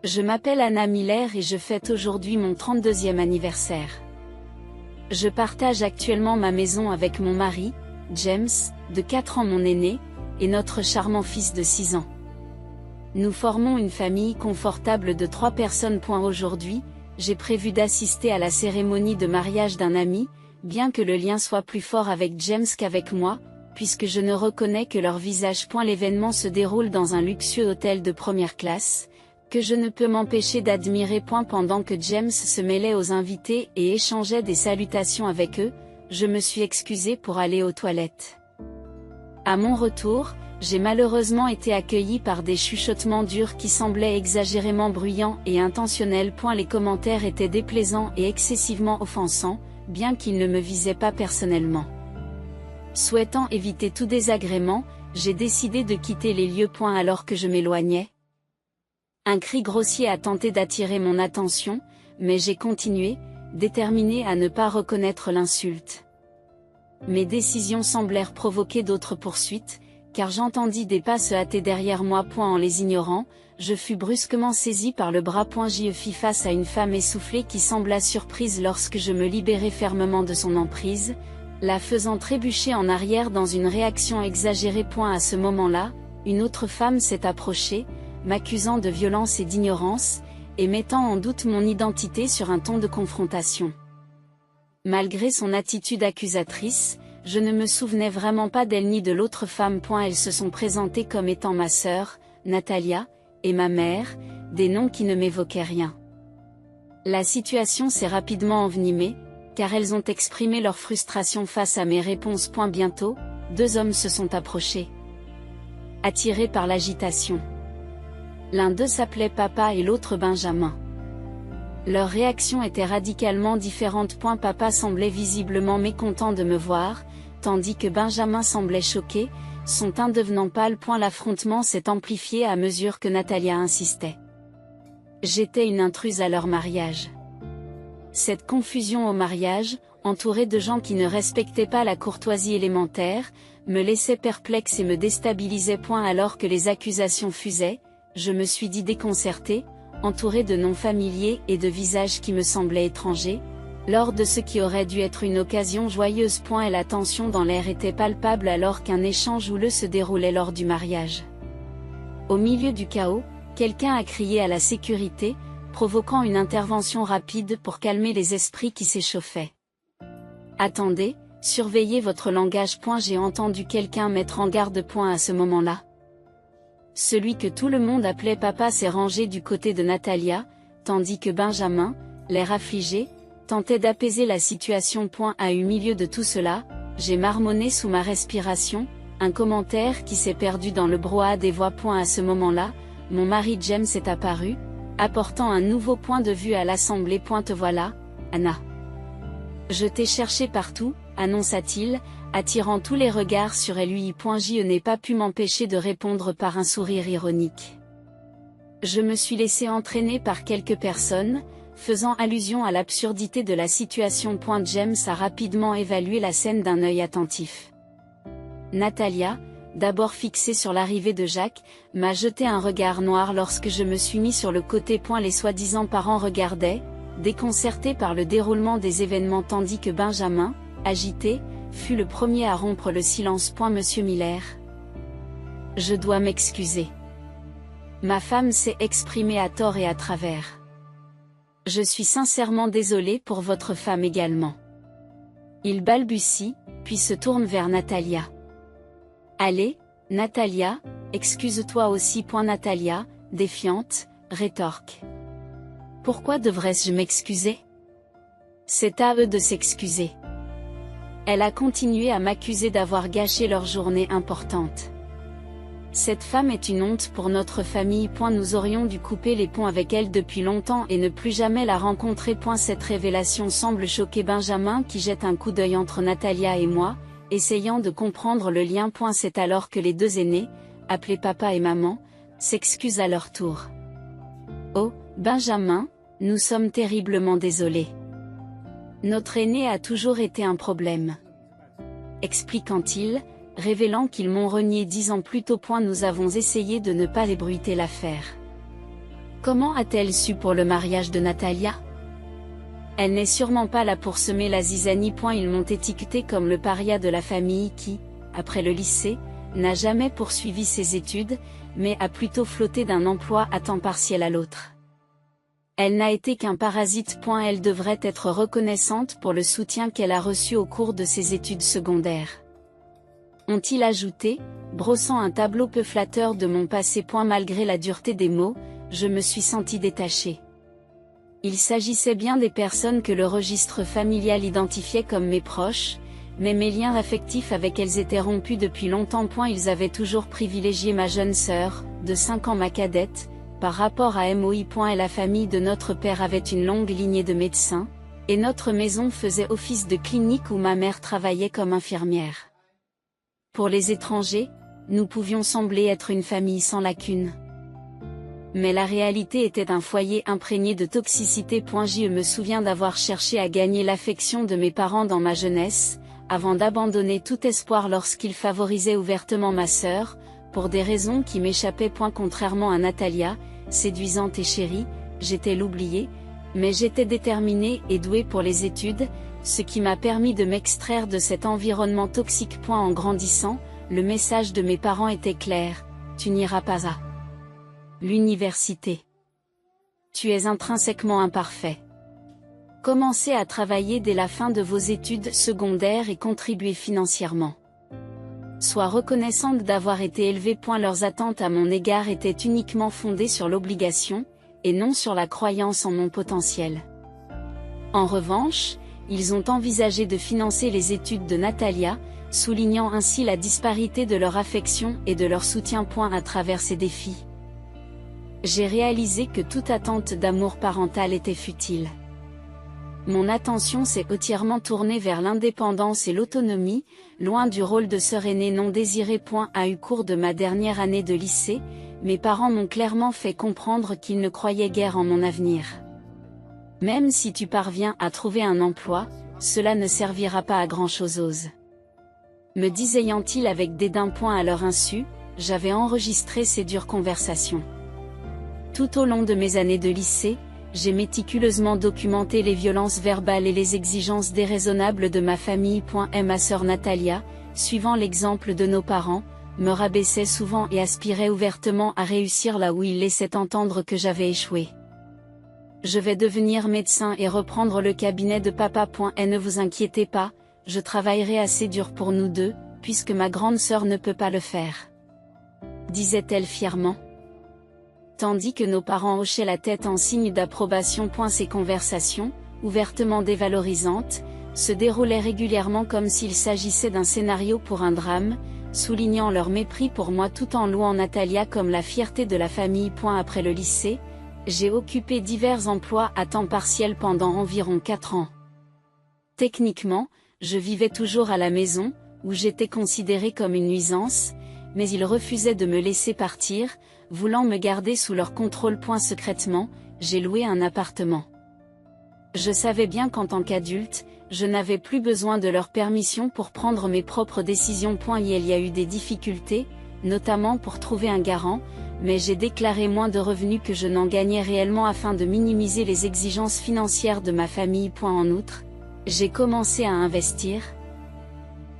Je m'appelle Anna Miller et je fête aujourd'hui mon 32e anniversaire. Je partage actuellement ma maison avec mon mari, James, de 4 ans mon aîné, et notre charmant fils de 6 ans. Nous formons une famille confortable de 3 personnes. Aujourd'hui, j'ai prévu d'assister à la cérémonie de mariage d'un ami, bien que le lien soit plus fort avec James qu'avec moi, puisque je ne reconnais que leur visage. L'événement se déroule dans un luxueux hôtel de première classe, que je ne peux m'empêcher d'admirer. Pendant que James se mêlait aux invités et échangeait des salutations avec eux, je me suis excusée pour aller aux toilettes. À mon retour, j'ai malheureusement été accueillie par des chuchotements durs qui semblaient exagérément bruyants et intentionnels. Les commentaires étaient déplaisants et excessivement offensants, bien qu'ils ne me visaient pas personnellement. Souhaitant éviter tout désagrément, j'ai décidé de quitter les lieux. Alors que je m'éloignais, un cri grossier a tenté d'attirer mon attention, mais j'ai continué, déterminée à ne pas reconnaître l'insulte. Mes décisions semblèrent provoquer d'autres poursuites, car j'entendis des pas se hâter derrière moi. En les ignorant, je fus brusquement saisie par le bras. Je fis face à une femme essoufflée qui sembla surprise lorsque je me libérai fermement de son emprise, la faisant trébucher en arrière dans une réaction exagérée. À ce moment-là, une autre femme s'est approchée, m'accusant de violence et d'ignorance, et mettant en doute mon identité sur un ton de confrontation. Malgré son attitude accusatrice, je ne me souvenais vraiment pas d'elle ni de l'autre femme. Elles se sont présentées comme étant ma sœur, Natalia, et ma mère, des noms qui ne m'évoquaient rien. La situation s'est rapidement envenimée, car elles ont exprimé leur frustration face à mes réponses. Bientôt, 2 hommes se sont approchés. Attirés par l'agitation. L'un d'eux s'appelait Papa et l'autre Benjamin. Leur réaction était radicalement différente. Papa semblait visiblement mécontent de me voir, tandis que Benjamin semblait choqué, son teint devenant pâle. L'affrontement s'est amplifié à mesure que Natalia insistait. J'étais une intruse à leur mariage. Cette confusion au mariage, entourée de gens qui ne respectaient pas la courtoisie élémentaire, me laissait perplexe et me déstabilisait. Alors que les accusations fusaient, je me suis dit déconcertée, entourée de noms familiers et de visages qui me semblaient étrangers, lors de ce qui aurait dû être une occasion joyeuse. Et la tension dans l'air était palpable alors qu'un échange houleux se déroulait lors du mariage. Au milieu du chaos, quelqu'un a crié à la sécurité, provoquant une intervention rapide pour calmer les esprits qui s'échauffaient. Attendez, surveillez votre langage. J'ai entendu quelqu'un mettre en garde. À ce moment-là, celui que tout le monde appelait Papa s'est rangé du côté de Natalia, tandis que Benjamin, l'air affligé, tentait d'apaiser la situation. Au milieu de tout cela, j'ai marmonné sous ma respiration, un commentaire qui s'est perdu dans le brouhaha des voix. À ce moment-là, mon mari James est apparu, apportant un nouveau point de vue à l'assemblée. Te voilà, Anna. Je t'ai cherché partout, annonça-t-il, attirant tous les regards sur lui. Je n'ai pas pu m'empêcher de répondre par un sourire ironique. Je me suis laissé entraîner par quelques personnes, faisant allusion à l'absurdité de la situation. James a rapidement évalué la scène d'un œil attentif. Natalia, d'abord fixée sur l'arrivée de Jacques, m'a jeté un regard noir lorsque je me suis mis sur le côté. Les soi-disant parents regardaient, déconcertés par le déroulement des événements, tandis que Benjamin, agité, fut le premier à rompre le silence. Monsieur Miller. Je dois m'excuser. Ma femme s'est exprimée à tort et à travers. Je suis sincèrement désolé pour votre femme également. Il balbutie, puis se tourne vers Natalia. Allez, Natalia, excuse-toi aussi. Natalia, défiante, rétorque. Pourquoi devrais-je m'excuser? C'est à eux de s'excuser. Elle a continué à m'accuser d'avoir gâché leur journée importante. Cette femme est une honte pour notre famille. Nous aurions dû couper les ponts avec elle depuis longtemps et ne plus jamais la rencontrer. Cette révélation semble choquer Benjamin qui jette un coup d'œil entre Natalia et moi, essayant de comprendre le lien. C'est alors que les 2 aînés, appelés papa et maman, s'excusent à leur tour. Oh, Benjamin, nous sommes terriblement désolés. Notre aîné a toujours été un problème. Expliquant-il, révélant qu'ils m'ont renié 10 ans plus tôt. Nous avons essayé de ne pas ébruiter l'affaire. Comment a-t-elle su pour le mariage de Natalia? Elle n'est sûrement pas là pour semer la zizanie. Ils m'ont étiqueté comme le paria de la famille qui, après le lycée, n'a jamais poursuivi ses études, mais a plutôt flotté d'un emploi à temps partiel à l'autre. Elle n'a été qu'un parasite. Elle devrait être reconnaissante pour le soutien qu'elle a reçu au cours de ses études secondaires. Ont-ils ajouté, brossant un tableau peu flatteur de mon passé. Malgré la dureté des mots, je me suis sentie détachée. Il s'agissait bien des personnes que le registre familial identifiait comme mes proches, mais mes liens affectifs avec elles étaient rompus depuis longtemps. Ils avaient toujours privilégié ma jeune sœur, de 5 ans ma cadette, par rapport à moi. Et la famille de notre père avait une longue lignée de médecins, et notre maison faisait office de clinique où ma mère travaillait comme infirmière. Pour les étrangers, nous pouvions sembler être une famille sans lacune. Mais la réalité était un foyer imprégné de toxicité. Je me souviens d'avoir cherché à gagner l'affection de mes parents dans ma jeunesse, avant d'abandonner tout espoir lorsqu'ils favorisaient ouvertement ma sœur, pour des raisons qui m'échappaient. Contrairement à Natalia, séduisante et chérie, j'étais l'oubliée, mais j'étais déterminée et douée pour les études, ce qui m'a permis de m'extraire de cet environnement toxique. En grandissant, le message de mes parents était clair: tu n'iras pas à l'université. Tu es intrinsèquement imparfait. Commencez à travailler dès la fin de vos études secondaires et contribuez financièrement. Sois reconnaissante d'avoir été élevée. Leurs attentes à mon égard étaient uniquement fondées sur l'obligation, et non sur la croyance en mon potentiel. En revanche, ils ont envisagé de financer les études de Natalia, soulignant ainsi la disparité de leur affection et de leur soutien. À travers ces défis, j'ai réalisé que toute attente d'amour parental était futile. Mon attention s'est entièrement tournée vers l'indépendance et l'autonomie, loin du rôle de sœur aînée non désirée. Au cours de ma dernière année de lycée, mes parents m'ont clairement fait comprendre qu'ils ne croyaient guère en mon avenir. Même si tu parviens à trouver un emploi, cela ne servira pas à grand-chose, me disaient-ils avec dédain. À leur insu, j'avais enregistré ces dures conversations. Tout au long de mes années de lycée, j'ai méticuleusement documenté les violences verbales et les exigences déraisonnables de ma famille. Et ma sœur Natalia, suivant l'exemple de nos parents, me rabaissait souvent et aspirait ouvertement à réussir là où il laissait entendre que j'avais échoué. Je vais devenir médecin et reprendre le cabinet de papa. Et ne vous inquiétez pas, je travaillerai assez dur pour nous deux, puisque ma grande sœur ne peut pas le faire, disait-elle fièrement. Tandis que nos parents hochaient la tête en signe d'approbation. Ces conversations, ouvertement dévalorisantes, se déroulaient régulièrement comme s'il s'agissait d'un scénario pour un drame, soulignant leur mépris pour moi tout en louant Natalia comme la fierté de la famille. Après le lycée, j'ai occupé divers emplois à temps partiel pendant environ 4 ans. Techniquement, je vivais toujours à la maison, où j'étais considérée comme une nuisance, mais ils refusaient de me laisser partir, voulant me garder sous leur contrôle. Secrètement, j'ai loué un appartement. Je savais bien qu'en tant qu'adulte, je n'avais plus besoin de leur permission pour prendre mes propres décisions. Il y a eu des difficultés, notamment pour trouver un garant, mais j'ai déclaré moins de revenus que je n'en gagnais réellement afin de minimiser les exigences financières de ma famille. En outre, j'ai commencé à investir,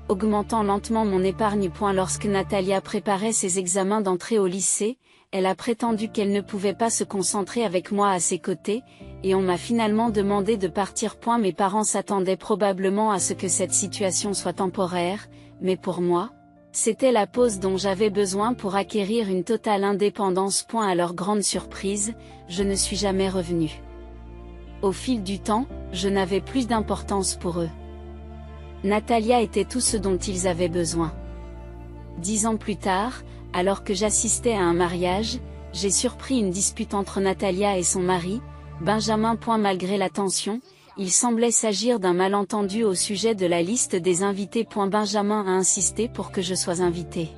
augmentant lentement mon épargne. Lorsque Natalia préparait ses examens d'entrée au lycée, elle a prétendu qu'elle ne pouvait pas se concentrer avec moi à ses côtés, et on m'a finalement demandé de partir. Mes parents s'attendaient probablement à ce que cette situation soit temporaire, mais pour moi, c'était la pause dont j'avais besoin pour acquérir une totale indépendance. À leur grande surprise, je ne suis jamais revenue. Au fil du temps, je n'avais plus d'importance pour eux. Natalia était tout ce dont ils avaient besoin. 10 ans plus tard, alors que j'assistais à un mariage, j'ai surpris une dispute entre Natalia et son mari, Benjamin. Malgré la tension, il semblait s'agir d'un malentendu au sujet de la liste des invités. Benjamin a insisté pour que je sois invitée.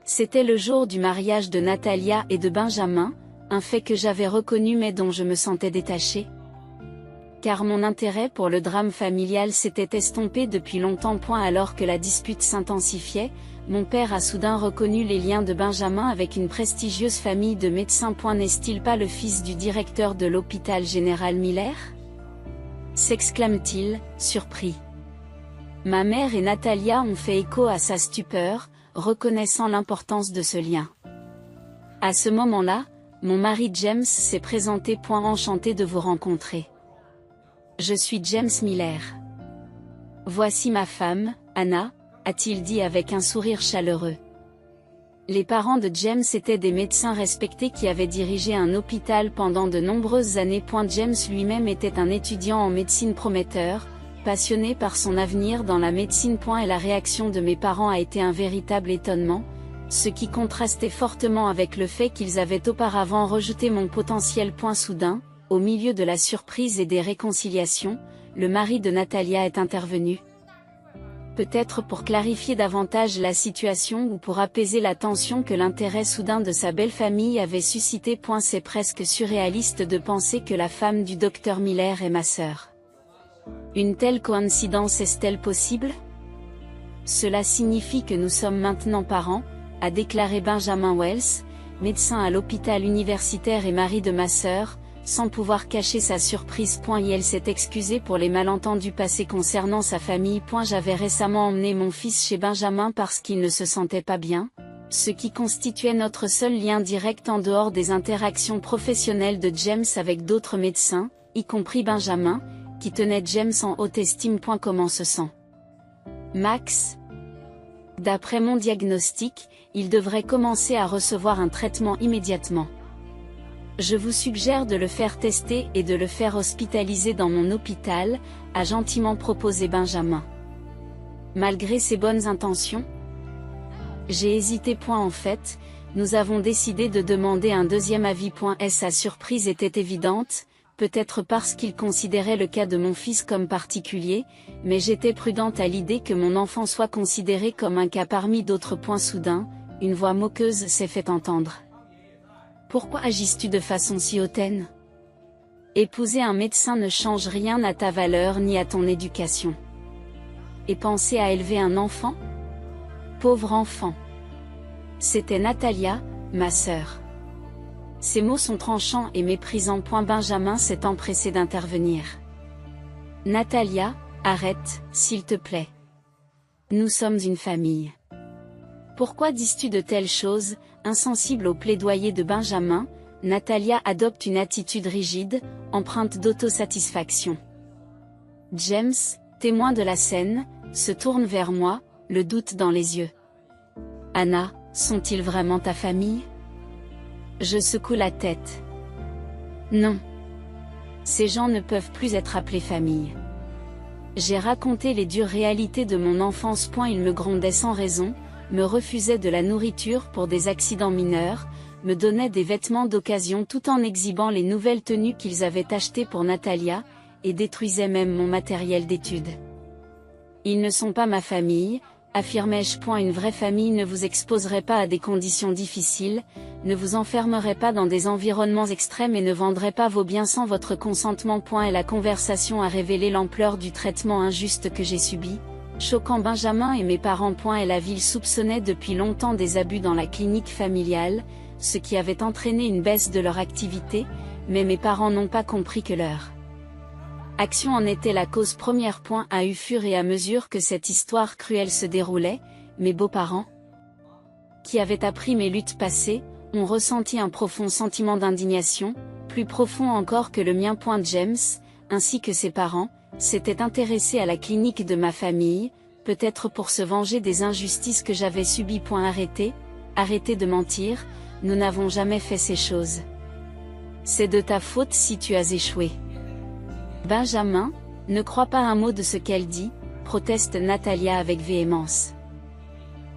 C'était le jour du mariage de Natalia et de Benjamin, un fait que j'avais reconnu mais dont je me sentais détachée. Car mon intérêt pour le drame familial s'était estompé depuis longtemps. Alors que la dispute s'intensifiait, mon père a soudain reconnu les liens de Benjamin avec une prestigieuse famille de médecins. N'est-il pas le fils du directeur de l'hôpital général Miller? S'exclame-t-il, surpris. Ma mère et Natalia ont fait écho à sa stupeur, reconnaissant l'importance de ce lien. À ce moment-là, mon mari James s'est présenté. Enchanté de vous rencontrer. Je suis James Miller. Voici ma femme, Anna, a-t-il dit avec un sourire chaleureux. Les parents de James étaient des médecins respectés qui avaient dirigé un hôpital pendant de nombreuses années. James lui-même était un étudiant en médecine prometteur, passionné par son avenir dans la médecine. Et la réaction de mes parents a été un véritable étonnement, ce qui contrastait fortement avec le fait qu'ils avaient auparavant rejeté mon potentiel. Soudain, au milieu de la surprise et des réconciliations, le mari de Natalia est intervenu. Peut-être pour clarifier davantage la situation ou pour apaiser la tension que l'intérêt soudain de sa belle famille avait suscité. C'est presque surréaliste de penser que la femme du docteur Miller est ma sœur. Une telle coïncidence est-elle possible? Cela signifie que nous sommes maintenant parents, a déclaré Benjamin Wells, médecin à l'hôpital universitaire et mari de ma sœur, sans pouvoir cacher sa surprise. Et elle s'est excusée pour les malentendus passés concernant sa famille. J'avais récemment emmené mon fils chez Benjamin parce qu'il ne se sentait pas bien, ce qui constituait notre seul lien direct en dehors des interactions professionnelles de James avec d'autres médecins, y compris Benjamin, qui tenait James en haute estime. Comment se sent Max? D'après mon diagnostic, il devrait commencer à recevoir un traitement immédiatement. Je vous suggère de le faire tester et de le faire hospitaliser dans mon hôpital, a gentiment proposé Benjamin. Malgré ses bonnes intentions? J'ai hésité. En fait, nous avons décidé de demander un deuxième avis. Sa surprise était évidente, peut-être parce qu'il considérait le cas de mon fils comme particulier, mais j'étais prudente à l'idée que mon enfant soit considéré comme un cas parmi d'autres. Soudain, une voix moqueuse s'est fait entendre. Pourquoi agis-tu de façon si hautaine? Épouser un médecin ne change rien à ta valeur ni à ton éducation. Et penser à élever un enfant? Pauvre enfant. C'était Natalia, ma sœur. Ces mots sont tranchants et méprisants. Benjamin s'est empressé d'intervenir. Natalia, arrête, s'il te plaît. Nous sommes une famille. Pourquoi dis-tu de telles choses? Insensible au plaidoyer de Benjamin, Natalia adopte une attitude rigide, empreinte d'autosatisfaction. James, témoin de la scène, se tourne vers moi, le doute dans les yeux. Anna, sont-ils vraiment ta famille? Je secoue la tête. Non. Ces gens ne peuvent plus être appelés famille. J'ai raconté les dures réalités de mon enfance. Ils me grondaient sans raison, me refusaient de la nourriture pour des accidents mineurs, me donnaient des vêtements d'occasion tout en exhibant les nouvelles tenues qu'ils avaient achetées pour Natalia, et détruisaient même mon matériel d'études. Ils ne sont pas ma famille, affirmai-je. Une vraie famille ne vous exposerait pas à des conditions difficiles, ne vous enfermerait pas dans des environnements extrêmes et ne vendrait pas vos biens sans votre consentement. Et la conversation a révélé l'ampleur du traitement injuste que j'ai subi, choquant Benjamin et mes parents. Et la ville soupçonnait depuis longtemps des abus dans la clinique familiale, ce qui avait entraîné une baisse de leur activité, mais mes parents n'ont pas compris que leur action en était la cause première. À fur et à mesure que cette histoire cruelle se déroulait, mes beaux-parents, qui avaient appris mes luttes passées, ont ressenti un profond sentiment d'indignation, plus profond encore que le mien. James, ainsi que ses parents, s'étaient intéressés à la clinique de ma famille, peut-être pour se venger des injustices que j'avais subies. Arrêtez de mentir, nous n'avons jamais fait ces choses. C'est de ta faute si tu as échoué. Benjamin, ne crois pas un mot de ce qu'elle dit, proteste Natalia avec véhémence.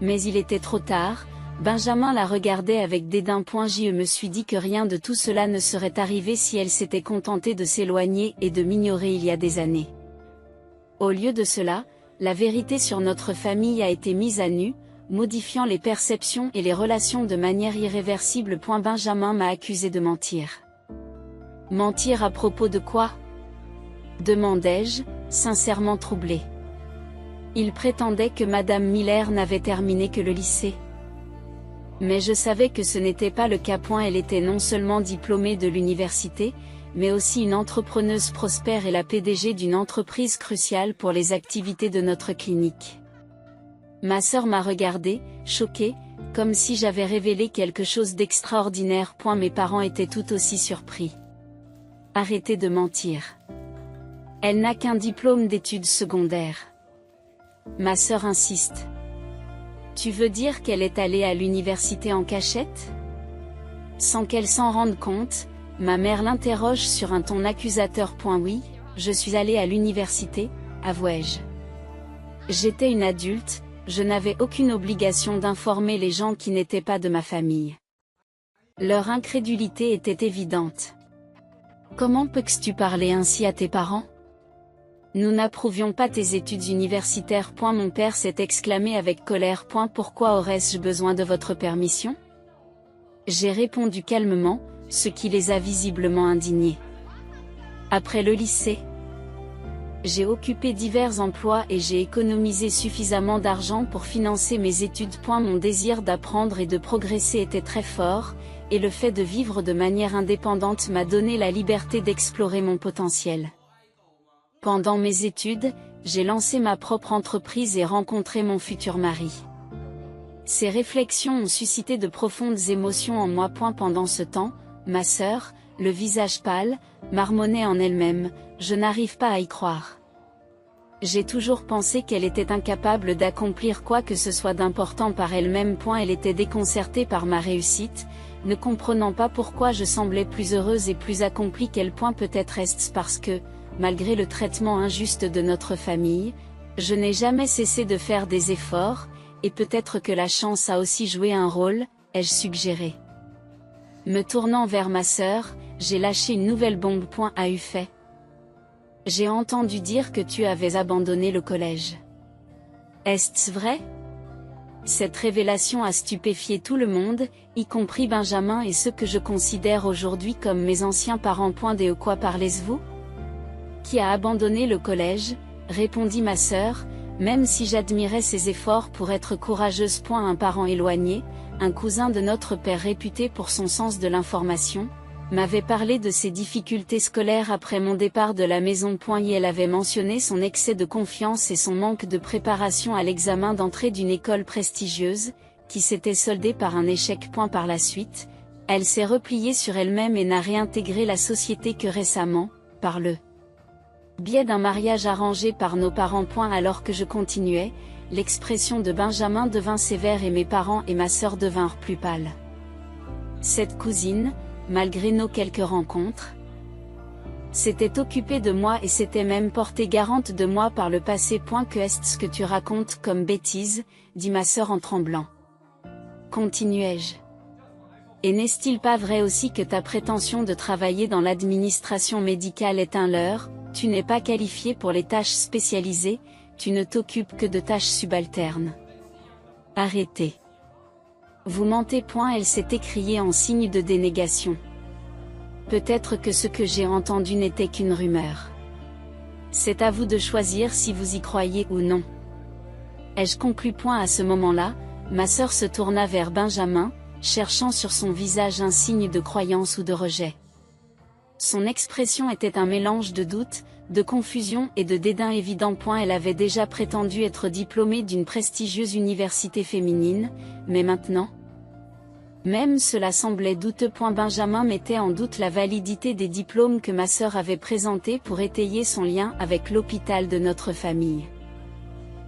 Mais il était trop tard, Benjamin la regardait avec dédain. Je me suis dit que rien de tout cela ne serait arrivé si elle s'était contentée de s'éloigner et de m'ignorer il y a des années. Au lieu de cela, la vérité sur notre famille a été mise à nu, modifiant les perceptions et les relations de manière irréversible. Benjamin m'a accusé de mentir. Mentir à propos de quoi? Demandai-je, sincèrement troublé. Il prétendait que Madame Miller n'avait terminé que le lycée. Mais je savais que ce n'était pas le cas. Elle était non seulement diplômée de l'université, mais aussi une entrepreneuse prospère et la PDG d'une entreprise cruciale pour les activités de notre clinique. Ma sœur m'a regardée, choquée, comme si j'avais révélé quelque chose d'extraordinaire. Mes parents étaient tout aussi surpris. Arrêtez de mentir. Elle n'a qu'un diplôme d'études secondaires. Ma sœur insiste. Tu veux dire qu'elle est allée à l'université en cachette? Sans qu'elle s'en rende compte, ma mère l'interroge sur un ton accusateur. Oui, je suis allée à l'université, avouai-je. J'étais une adulte, je n'avais aucune obligation d'informer les gens qui n'étaient pas de ma famille. Leur incrédulité était évidente. Comment peux-tu parler ainsi à tes parents? Nous n'approuvions pas tes études universitaires. Mon père s'est exclamé avec colère. Pourquoi aurais-je besoin de votre permission? J'ai répondu calmement, ce qui les a visiblement indignés. Après le lycée, j'ai occupé divers emplois et j'ai économisé suffisamment d'argent pour financer mes études. Mon désir d'apprendre et de progresser était très fort, et le fait de vivre de manière indépendante m'a donné la liberté d'explorer mon potentiel. Pendant mes études, j'ai lancé ma propre entreprise et rencontré mon futur mari. Ces réflexions ont suscité de profondes émotions en moi. Pendant ce temps, ma sœur, le visage pâle, marmonnait en elle-même, je n'arrive pas à y croire. J'ai toujours pensé qu'elle était incapable d'accomplir quoi que ce soit d'important par elle-même. Elle était déconcertée par ma réussite, ne comprenant pas pourquoi je semblais plus heureuse et plus accomplie qu'elle. Peut-être est-ce parce que, malgré le traitement injuste de notre famille, je n'ai jamais cessé de faire des efforts, et peut-être que la chance a aussi joué un rôle, ai-je suggéré. Me tournant vers ma sœur, j'ai lâché une nouvelle bombe. As-tu fait? J'ai entendu dire que tu avais abandonné le collège. Est-ce vrai? Cette révélation a stupéfié tout le monde, y compris Benjamin et ceux que je considère aujourd'hui comme mes anciens parents. De quoi parlez-vous? Qui a abandonné le collège, répondit ma sœur, même si j'admirais ses efforts pour être courageuse. Un parent éloigné, un cousin de notre père réputé pour son sens de l'information, m'avait parlé de ses difficultés scolaires après mon départ de la maison. Et elle avait mentionné son excès de confiance et son manque de préparation à l'examen d'entrée d'une école prestigieuse, qui s'était soldé par un échec. Par la suite, elle s'est repliée sur elle-même et n'a réintégré la société que récemment, par le biais d'un mariage arrangé par nos parents. Alors que je continuais, l'expression de Benjamin devint sévère et mes parents et ma sœur devinrent plus pâles. Cette cousine, malgré nos quelques rencontres, s'était occupée de moi et s'était même portée garante de moi par le passé. Que est-ce que tu racontes comme bêtise, dit ma sœur en tremblant. Continuai-je. Et n'est-il pas vrai aussi que ta prétention de travailler dans l'administration médicale est un leurre? Tu n'es pas qualifié pour les tâches spécialisées, tu ne t'occupes que de tâches subalternes. Arrêtez. Vous mentez. Elle s'est écriée en signe de dénégation. Peut-être que ce que j'ai entendu n'était qu'une rumeur. C'est à vous de choisir si vous y croyez ou non. Ai-je conclu? À ce moment-là, ma sœur se tourna vers Benjamin, cherchant sur son visage un signe de croyance ou de rejet. Son expression était un mélange de doute, de confusion et de dédain évident. Elle avait déjà prétendu être diplômée d'une prestigieuse université féminine, mais maintenant? Même cela semblait douteux. Benjamin mettait en doute la validité des diplômes que ma sœur avait présentés pour étayer son lien avec l'hôpital de notre famille.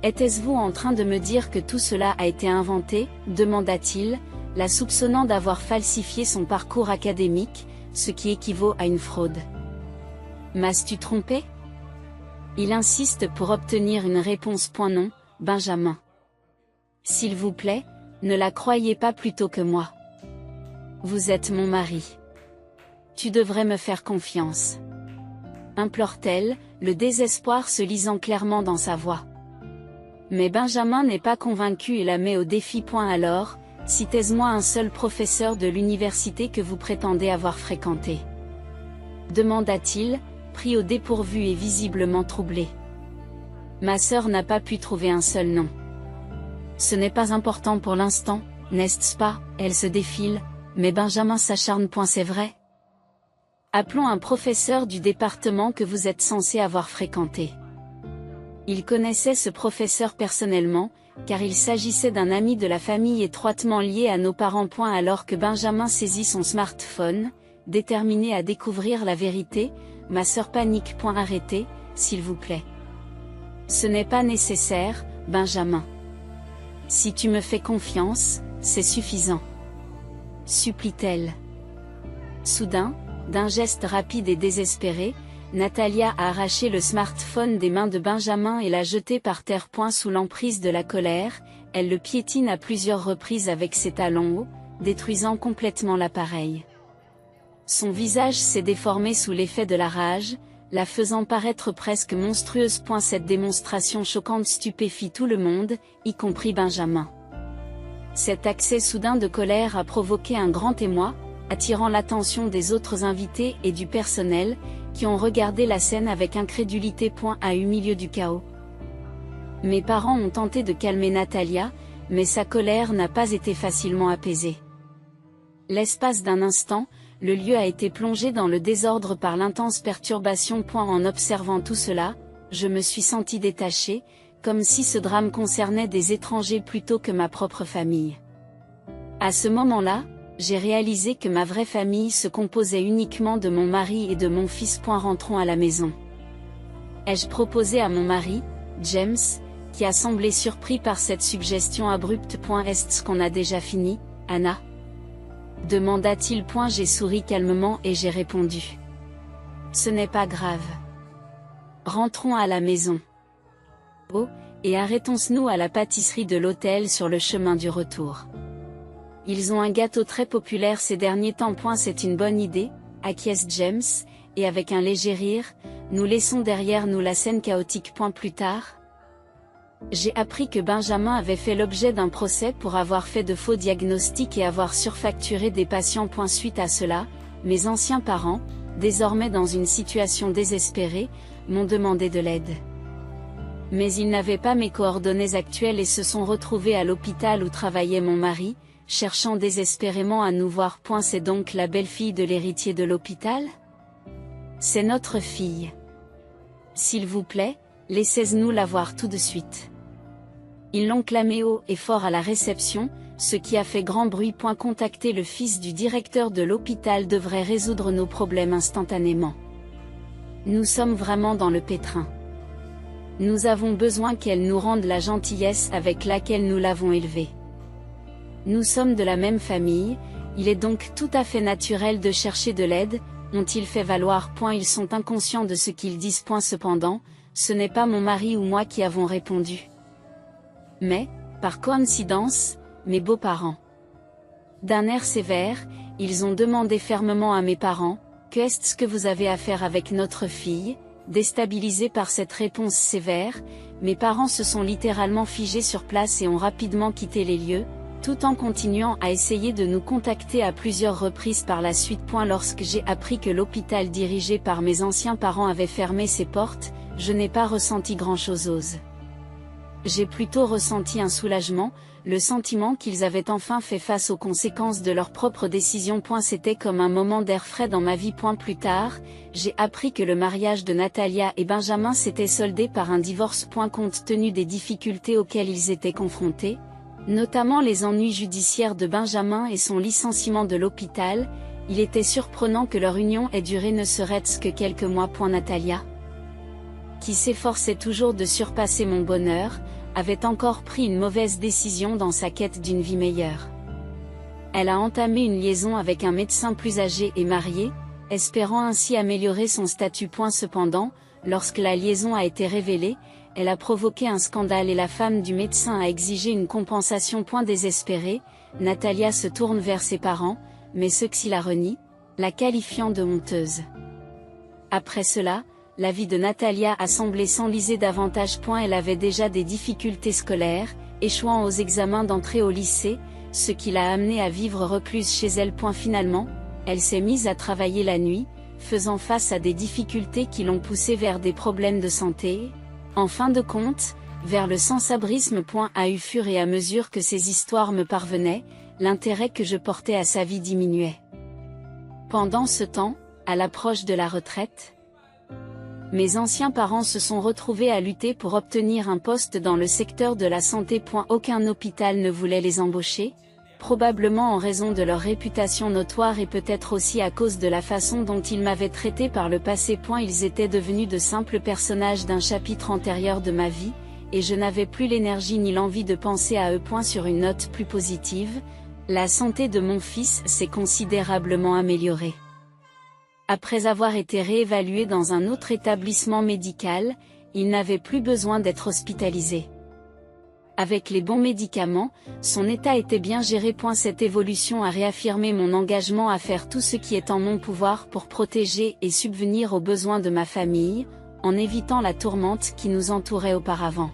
Était-ce-vous en train de me dire que tout cela a été inventé, demanda-t-il, la soupçonnant d'avoir falsifié son parcours académique, ce qui équivaut à une fraude. M'as-tu trompé? Il insiste pour obtenir une réponse. Non, Benjamin. S'il vous plaît, ne la croyez pas plutôt que moi. Vous êtes mon mari. Tu devrais me faire confiance. Implore-t-elle, le désespoir se lisant clairement dans sa voix. Mais Benjamin n'est pas convaincu et la met au défi. Alors, citez-moi un seul professeur de l'université que vous prétendez avoir fréquenté. Demanda-t-il, pris au dépourvu et visiblement troublé. Ma sœur n'a pas pu trouver un seul nom. Ce n'est pas important pour l'instant, n'est-ce pas? Elle se défile, mais Benjamin s'acharne. C'est vrai. Appelons un professeur du département que vous êtes censé avoir fréquenté. Il connaissait ce professeur personnellement, car il s'agissait d'un ami de la famille étroitement lié à nos parents. Alors que Benjamin saisit son smartphone, déterminé à découvrir la vérité, ma sœur panique. Arrêtez, s'il vous plaît. Ce n'est pas nécessaire, Benjamin. Si tu me fais confiance, c'est suffisant. Supplie-t-elle. Soudain, d'un geste rapide et désespéré, Natalia a arraché le smartphone des mains de Benjamin et l'a jeté par terre. Sous l'emprise de la colère, elle le piétine à plusieurs reprises avec ses talons hauts, détruisant complètement l'appareil. Son visage s'est déformé sous l'effet de la rage, la faisant paraître presque monstrueuse. Cette démonstration choquante stupéfie tout le monde, y compris Benjamin. Cet accès soudain de colère a provoqué un grand émoi, attirant l'attention des autres invités et du personnel, qui ont regardé la scène avec incrédulité. Au milieu du chaos. Mes parents ont tenté de calmer Natalia, mais sa colère n'a pas été facilement apaisée. L'espace d'un instant, le lieu a été plongé dans le désordre par l'intense perturbation. En observant tout cela, je me suis sentie détachée, comme si ce drame concernait des étrangers plutôt que ma propre famille. À ce moment-là, j'ai réalisé que ma vraie famille se composait uniquement de mon mari et de mon fils. Rentrons à la maison. Ai-je proposé à mon mari, James, qui a semblé surpris par cette suggestion abrupte. Est-ce qu'on a déjà fini, Anna? Demanda-t-il. J'ai souri calmement et j'ai répondu. Ce n'est pas grave. Rentrons à la maison. Oh, et arrêtons-nous à la pâtisserie de l'hôtel sur le chemin du retour. Ils ont un gâteau très populaire ces derniers temps. C'est une bonne idée, acquiesce James, et avec un léger rire, nous laissons derrière nous la scène chaotique. Plus tard, j'ai appris que Benjamin avait fait l'objet d'un procès pour avoir fait de faux diagnostics et avoir surfacturé des patients. Suite à cela, mes anciens parents, désormais dans une situation désespérée, m'ont demandé de l'aide. Mais ils n'avaient pas mes coordonnées actuelles et se sont retrouvés à l'hôpital où travaillait mon mari, cherchant désespérément à nous voir. C'est donc la belle-fille de l'héritier de l'hôpital? C'est notre fille. S'il vous plaît, laissez-nous la voir tout de suite. Ils l'ont clamé haut et fort à la réception, ce qui a fait grand bruit. Contacter le fils du directeur de l'hôpital devrait résoudre nos problèmes instantanément. Nous sommes vraiment dans le pétrin. Nous avons besoin qu'elle nous rende la gentillesse avec laquelle nous l'avons élevée. Nous sommes de la même famille, il est donc tout à fait naturel de chercher de l'aide, ont-ils fait valoir. Ils sont inconscients de ce qu'ils disent. Cependant, ce n'est pas mon mari ou moi qui avons répondu. Mais, par coïncidence, mes beaux-parents. D'un air sévère, ils ont demandé fermement à mes parents, « Qu'est-ce que vous avez à faire avec notre fille ?» Déstabilisés par cette réponse sévère, mes parents se sont littéralement figés sur place et ont rapidement quitté les lieux, tout en continuant à essayer de nous contacter à plusieurs reprises par la suite. Lorsque j'ai appris que l'hôpital dirigé par mes anciens parents avait fermé ses portes, je n'ai pas ressenti grand-chose. J'ai plutôt ressenti un soulagement, le sentiment qu'ils avaient enfin fait face aux conséquences de leurs propres décisions. C'était comme un moment d'air frais dans ma vie. Plus tard, j'ai appris que le mariage de Natalia et Benjamin s'était soldé par un divorce. Compte tenu des difficultés auxquelles ils étaient confrontés, notamment les ennuis judiciaires de Benjamin et son licenciement de l'hôpital, il était surprenant que leur union ait duré ne serait-ce que quelques mois. Natalia, qui s'efforçait toujours de surpasser mon bonheur, avait encore pris une mauvaise décision dans sa quête d'une vie meilleure. Elle a entamé une liaison avec un médecin plus âgé et marié, espérant ainsi améliorer son statut. Cependant, lorsque la liaison a été révélée, elle a provoqué un scandale et la femme du médecin a exigé une compensation. Désespérée, Natalia se tourne vers ses parents, mais ceux-ci la renient, la qualifiant de honteuse. Après cela, la vie de Natalia a semblé s'enliser davantage. Elle avait déjà des difficultés scolaires, échouant aux examens d'entrée au lycée, ce qui l'a amenée à vivre recluse chez elle. Finalement, elle s'est mise à travailler la nuit, faisant face à des difficultés qui l'ont poussée vers des problèmes de santé. En fin de compte, vers le sans-abrisme. À fur et à mesure que ces histoires me parvenaient, l'intérêt que je portais à sa vie diminuait. Pendant ce temps, à l'approche de la retraite, mes anciens parents se sont retrouvés à lutter pour obtenir un poste dans le secteur de la santé. Aucun hôpital ne voulait les embaucher, probablement en raison de leur réputation notoire et peut-être aussi à cause de la façon dont ils m'avaient traité par le passé. Ils étaient devenus de simples personnages d'un chapitre antérieur de ma vie, et je n'avais plus l'énergie ni l'envie de penser à eux. Sur une note plus positive, la santé de mon fils s'est considérablement améliorée. Après avoir été réévalué dans un autre établissement médical, il n'avait plus besoin d'être hospitalisé. Avec les bons médicaments, son état était bien géré. Cette évolution a réaffirmé mon engagement à faire tout ce qui est en mon pouvoir pour protéger et subvenir aux besoins de ma famille, en évitant la tourmente qui nous entourait auparavant.